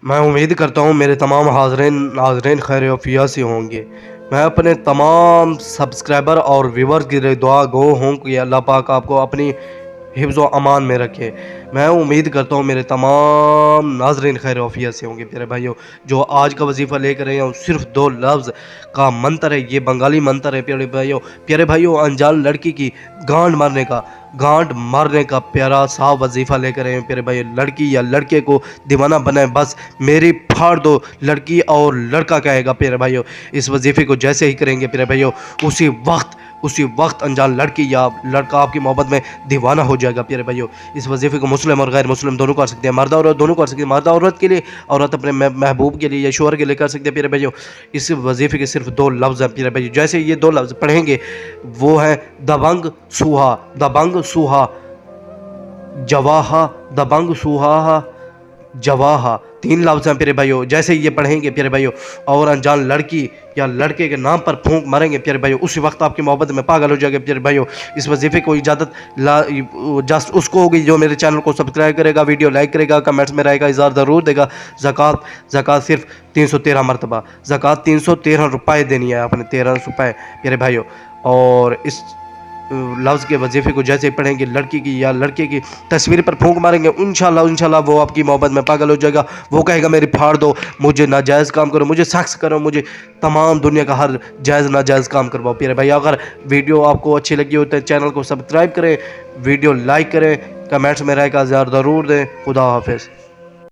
میں امید کرتا ہوں میرے تمام ناظرین خیر وفیہ سے ہوں گے۔ میں اپنے تمام سبسکرائبر اور ویورز کی دعا گو ہوں کہ اللہ پاک آپ کو اپنی حفظ و امان میں رکھے۔ میں امید کرتا ہوں میرے تمام ناظرین خیر وفیہ سے ہوں گے پیارے بھائیوں۔ جو آج کا وظیفہ لے کر رہے ہیں صرف 2 لفظ کا منتر ہے، یہ بنگالی منتر ہے پیارے بھائیوں۔ پیارے بھائیوں، انجان لڑکی کی گانٹ مارنے کا پیارا صاف وظیفہ لے کر رہے ہیں پیارے بھائیوں۔ لڑکی یا لڑکے کو دیوانہ بنائیں، بس میری پھاڑ دو لڑکی اور لڑکا کہے گا پیارے بھائیوں۔ اس وظیفے کو جیسے ہی کریں گے پیارے بھائیوں، اسی وقت انجان لڑکی یا لڑکا آپ کی محبت میں دیوانہ ہو جائے گا پیارے بھائیوں۔ اس وظیفے کو مسلم اور غیر مسلم دونوں کر سکتے ہیں، مرد اور عورت دونوں کر سکتے ہیں، مرد عورت کے لیے، عورت اپنے محبوب کے لیے یا شوہر کے لیے کر سکتے ہیں پیارے بھائیوں۔ اس وظیفے کے صرف 2 لفظ ہیں پیارے بھائیوں۔ جیسے یہ 2 لفظ پڑھیں گے وہ ہیں دبنگ سوہا جواہا، دبنگ سوہا جواہا، 3 لفظ ہیں پیارے بھائیوں۔ جیسے یہ پڑھیں گے پیارے بھائیوں اور انجان لڑکی یا لڑکے کے نام پر پھونک ماریں گے پیارے بھائیوں، اسی وقت آپ کی محبت میں پاگل ہو جائے گا پیارے بھائیوں۔ اس وظیفے کو اجازت جسٹ اس کو ہوگی جو میرے چینل کو سبسکرائب کرے گا، ویڈیو لائک کرے گا، کمنٹس میں رہے گا، اظہار ضرور دے گا۔ زکوٰۃ صرف 313 مرتبہ، زکوٰۃ 313 روپے دینی ہے، آپ نے 13 روپے پیارے بھائیوں۔ اور اس لفظ کے وظیفے کو جیسے پڑھیں گے لڑکی کی یا لڑکے کی تصویر پر پھونک ماریں گے، انشاءاللہ وہ آپ کی محبت میں پاگل ہو جائے گا۔ وہ کہے گا میری پھاڑ دو، مجھے ناجائز کام کرو، مجھے سیکس کرو، مجھے تمام دنیا کا ہر جائز ناجائز کام کرواؤ پیارے بھائی۔ اگر ویڈیو آپ کو اچھی لگی ہو تو چینل کو سبسکرائب کریں، ویڈیو لائک کریں، کمنٹس میں رائے کا اظہار ضرور دیں۔ خدا حافظ۔